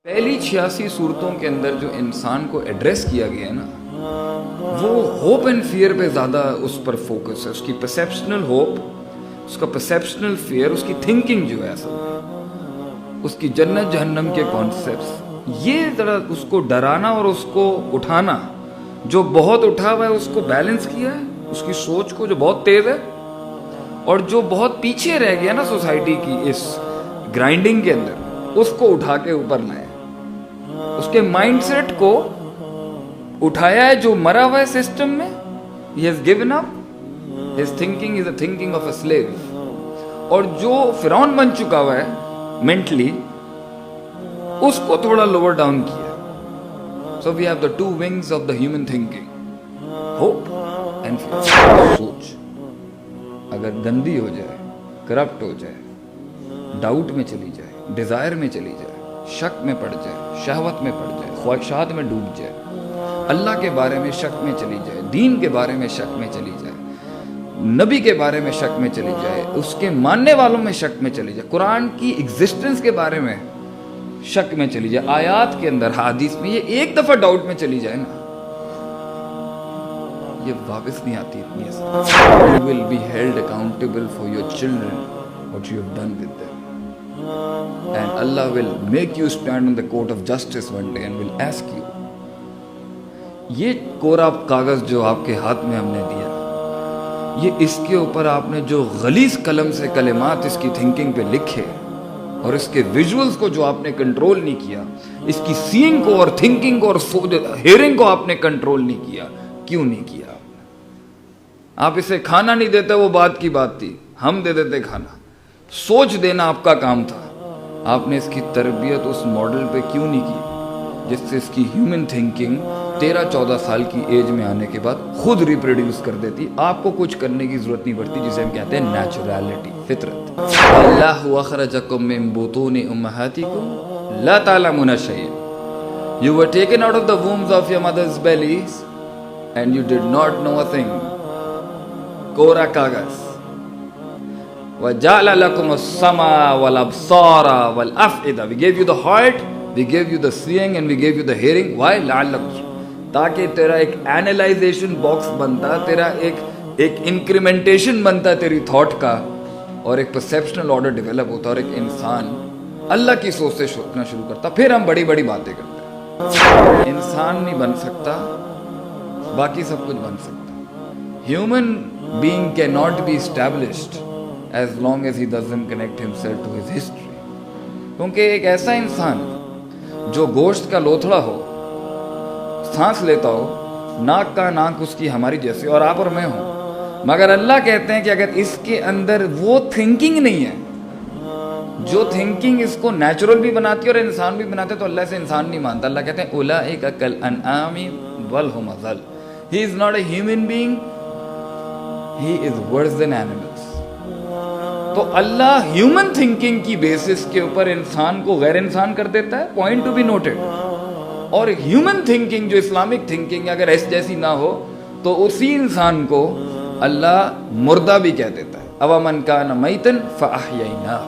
پہلی 86 صورتوں کے اندر جو انسان کو ایڈریس کیا گیا ہے نا، وہ ہوپ اینڈ فیئر پہ زیادہ اس پر فوکس ہے. اس کی پرسیپشنل ہوپ، اس کا پرسیپشنل فیئر، اس کی تھنکنگ جو ہے اصل میں، اس کی جنت جہنم کے کانسیپٹس، یہ ذرا اس کو ڈرانا اور اس کو اٹھانا. جو بہت اٹھا ہوا ہے اس کو بیلنس کیا ہے، اس کی سوچ کو جو بہت تیز ہے، اور جو بہت پیچھے رہ گیا نا سوسائٹی کی اس گرائنڈنگ کے اندر، اس کو اٹھا کے اوپر لائے. اس کے مائنڈ سیٹ کو اٹھایا ہے جو مرا ہوا ہے سسٹم میں. He has given up. His thinking is the thinking of a slave. اور جو فرعون بن چکا ہوا ہے مینٹلی، اس کو تھوڑا لوور ڈاؤن کیا. So we have the two wings of the human thinking. Hope and fear. سوچ اگر گندی ہو جائے، کرپٹ ہو جائے، ڈاؤٹ میں چلی جائے، ڈیزائر میں چلی جائے، شک میں پڑ جائے، شہوت میں پڑ جائے، خواہشات میں ڈوب جائے، اللہ کے بارے میں شک میں چلی جائے، دین کے بارے میں شک میں چلی جائے، نبی کے بارے میں شک میں چلی جائے، اس کے ماننے والوں میں شک میں چلی جائے، قرآن کی ایگزسٹنس کے بارے میں شک میں چلی جائے، آیات کے اندر، حدیث میں، یہ ایک دفعہ ڈاؤٹ میں چلی جائے نا، یہ واپس نہیں آتی اتنی آسان. You will be held accountable for your children, what you have done with them. And Allah will make you stand on the court of justice one day and will ask you. یہ کورا کاغذ جو آپ کے ہاتھ میں ہم نے دیا، یہ اس کے اوپر آپ نے جو غلیظ قلم سے کلمات اس کی تھنکنگ پہ لکھے، اور اس کے ویژولز کو جو آپ نے کنٹرول نہیں کیا، اس کی سینگ کو اور تھنکنگ کو اور ہیئرنگ کو آپ نے کنٹرول نہیں کیا. کیوں نہیں کیا؟ آپ اسے کھانا نہیں دیتے، وہ بات کی بات تھی، ہم دے دیتے کھانا. سوچ دینا آپ کا کام تھا، آپ نے اس کی تربیت اس ماڈل پہ کیوں نہیں کی جس سے اس کی ہیومن تھنکنگ 13-14 سال کی ایج میں آنے کے بعد خود ریپروڈیوس کر دیتی. آپ کو کچھ کرنے کی ضرورت نہیں پڑتی، جسے ہم کہتے ہیں نیچرلٹی، فطرت. اللہ اخرجکم من بطون امہاتکم لا تعلمون شیئا. You were taken out of the wombs of your mother's bellies and you did not know a thing. کورا کاغذ. وَجَعْلَ لَكُمُ السَّمْعَ وَالْأَبْصَارَ وَالْأَفْئِدَةَ. We gave you the heart, we gave you the seeing, and we gave you the hearing. Why? لَعَلَّكُمْ. تاکہ تیرا ایک اینالائزیشن box بنتا، تیرا ایک انکریمنٹیشن بنتا تیری تھاٹ کا، اور ایک پرسیپشنل آرڈر ڈیولپ ہوتا، اور ایک انسان اللہ کی سوچ سے سوچنا شروع کرتا. پھر ہم بڑی بڑی باتیں کرتے ہیں. انسان نہیں بن سکتا، باقی سب کچھ بن سکتا. Human being cannot be established as long as he doesn't connect himself to his history. کیونکہ ایک ایسا انسان جو گوشت کا لوتھڑا ہو، سانس لیتا ہو، ناک کا ناک اس کی ہماری جیسے، اور آپ اور میں ہوں، مگر اللہ کہتے ہیں کہ اگر اس کے اندر وہ تھنکنگ نہیں ہے جو تھنکنگ اس کو نیچرل بھی بناتی ہے اور انسان بھی بناتے، تو اللہ سے انسان نہیں مانتا. اللہ کہتے ہیں اولئک کالانعام بل ھم اضل. He is not a human being, he is worse than animals. تو اللہ ہیومن تھنکنگ کی بیسس کے اوپر انسان کو غیر انسان کر دیتا ہے، پوائنٹ ٹو بی نوٹڈ. اور ہیومن تھنکنگ جو اسلامک تھنکنگ اگر اس جیسی نہ ہو تو اسی انسان کو اللہ مردہ بھی کہہ دیتا ہے. اوامن کان میتن فاحییناہ.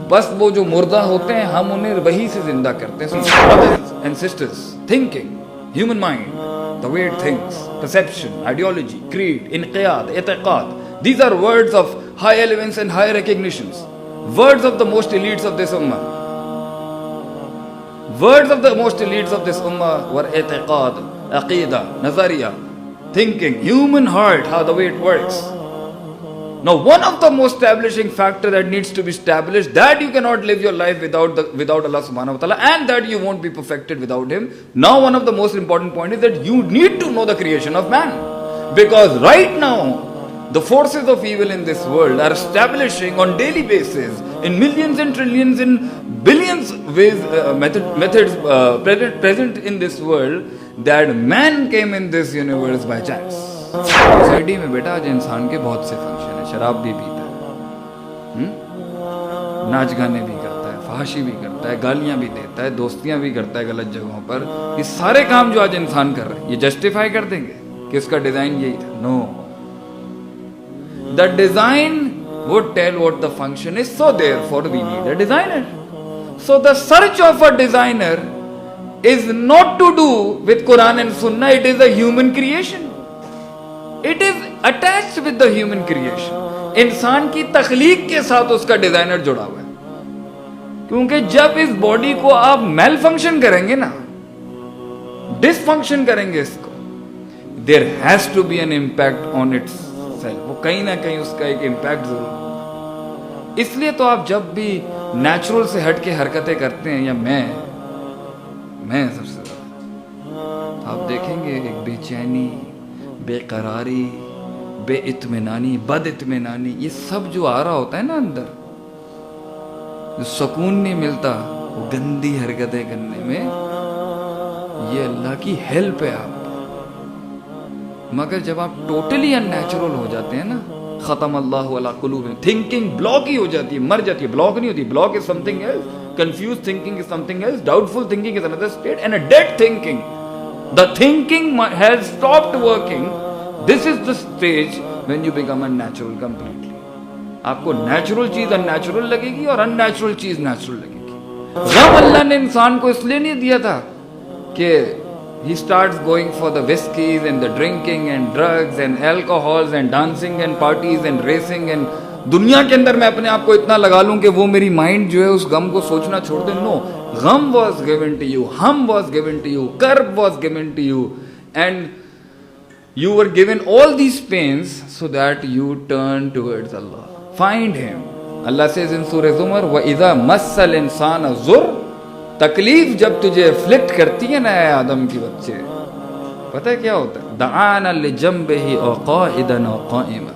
بس وہ جو مردہ ہوتے ہیں ہم انہیں وہی سے زندہ کرتے ہیں. Brothers and sisters, thinking, human mind, the way it thinks, perception, ideology, creed, inqiyad, i'tiqad, these are words of high elements and high recognitions. Words of the most elites of this ummah. Words of the most elites of this ummah were i'tiqad, aqidah, nazariya, thinking, human heart, how the way it works. Now, one of the most establishing factor that needs to be established, that you cannot live your life without Allah subhanahu wa ta'ala, and that you won't be perfected without Him. Now, one of the most important point is that you need to know the creation of man. Because right now, the forces of evil in this world are establishing on daily basis, in millions and trillions and billions ways, methods present in this world, that man came in this universe by chance. Society میں بیٹا آج انسان کے بہت سے function ہیں. شراب بھی پیتا ہے، ناچ گانے بھی کرتا ہے، فحاشی بھی کرتا ہے، گالیاں بھی دیتا ہے، دوستیاں بھی کرتا ہے غلط جگہوں پر. یہ سارے کام جو آج انسان کر رہے ہیں، یہ جسٹیفائی کر دیں گے کہ اس کا ڈیزائن یہی تھا؟ No. The design would tell what the function is, so therefore we need a designer. So the search of a designer is not to do with Quran and Sunnah, it is a human creation. It is attached with the human creation. انسان کی تخلیق کے ساتھ اس کا designer جڑا ہوا ہے. کیونکہ جب اس باڈی کو آپ میل فنکشن کریں گے نا, ڈس فنکشن کریں گے اس کو, there has to be an impact on itself. وہ کہیں نہ کہیں اس کا ایک امپیکٹ ضرور. اس لیے تو آپ جب بھی نیچرل سے ہٹ کے حرکتیں کرتے ہیں, یا میں سب سے زیادہ, آپ دیکھیں گے ایک بے چینی, بے قراری, بے اطمینانی, بد اطمینانی, یہ سب جو آ رہا ہوتا ہے نا اندر, جو سکون نہیں ملتا وہ گندی حرکتیں کرنے میں, یہ اللہ کی ہیلپ ہے آپ. مگر جب آپ ٹوٹلی ان نیچرل ہو جاتے ہیں نا, ختم اللہ علی قلوبہم, تھنکنگ بلاک ہی ہو جاتی ہے, مر جاتی ہے. بلاک نہیں ہوتی, block is something else, confuse thinking is something else, doubtful thinking is اندر state, and a dead thinking. The thinking has stopped working. This is the stage when you become unnatural completely. آپ کو natural چیز ان natural لگے گی اور ان natural چیز natural لگے گی. غم اللہ نے انسان کو اس لیے نہیں دیا تھا کہ he starts going for the whiskeys and the drinking and drugs and alcohols and dancing and parties and racing and دنیا کے اندر میں اپنے آپ کو اتنا لگا لوں کہ وہ میری مائنڈ جو ہے اس غم کو سوچنا چھوڑ دے. نو, غم was given to you, hum was given to you, karb was given to you, and you were given all these pains so that you turn towards Allah. Find Him. Allah says in Surah Zumar, وَإِذَا مَسَّ الْإِنسَانَ ضُرٌّ, تکلیف جب تجھے افلیکٹ کرتی ہے نا اے آدم کی بچے, پتہ ہے کیا ہوتا ہے؟ دعانا لجنبہ او قائدا او قائما,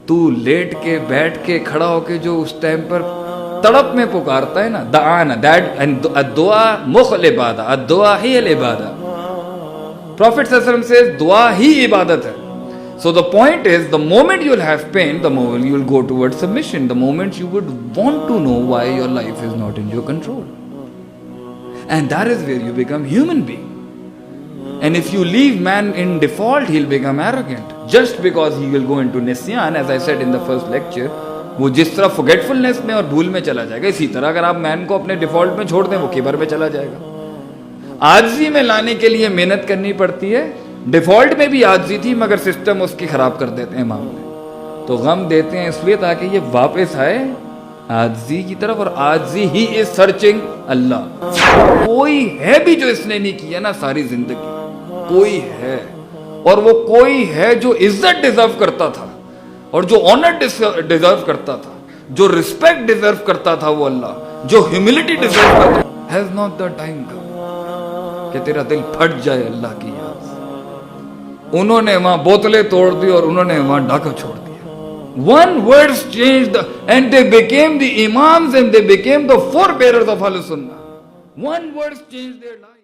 تو لیٹ کے, بیٹھ کے, کھڑا ہو کے جو اس ٹائم پر تڑپ میں پکارتا ہے نا, دعانا, that الدعا مخ العبادہ, الدعا ہی العبادہ. Prophet صلی اللہ علیہ وسلم says دعا ہی عبادت ہے. So the point is, the moment you'll have pain, the moment you'll go towards submission, the moment you would want to know why your life is not in your control. And that is where you become human being. And if you leave man in default, he'll become arrogant. Just because he will go into nisyan, as I said in the first lecture, وہ جس طرح forgetfulness میں اور بھول میں چلا جائے گا, اسی طرح اگر آپ مین کو اپنے ڈیفالٹ میں چھوڑ دیں, وہ کبر میں چلا جائے گا. عاجزی میں لانے کے لیے محنت کرنی پڑتی ہے. ڈیفالٹ میں بھی عاجزی تھی, مگر سسٹم اس کی خراب کر دیتے ہیں معاملے. تو غم دیتے ہیں اس لیے تاکہ یہ واپس آئے عاجزی کی طرف, اور عاجزی ہی از سرچنگ اللہ. کوئی ہے بھی جو اس نے نہیں کیا نا ساری زندگی, کوئی ہے, اور وہ کوئی ہے جو عزت ڈیزرو کرتا تھا, اور جو آنر ڈیزرو کرتا تھا, جو رسپیکٹ ڈیزرو کرتا تھا, وہ اللہ جو ہیوملٹی ڈیزرو کرتا تھا. ہیز ناٹ دا ٹائم کم کہ تیرا دل پھٹ جائے اللہ کی یاد. انہوں نے وہاں بوتلیں توڑ دی اور انہوں نے وہاں ڈاکہ چھوڑ دیا. One words changed and they became the imams and they became the forebearers of Ahlus Sunnah. One words changed their life.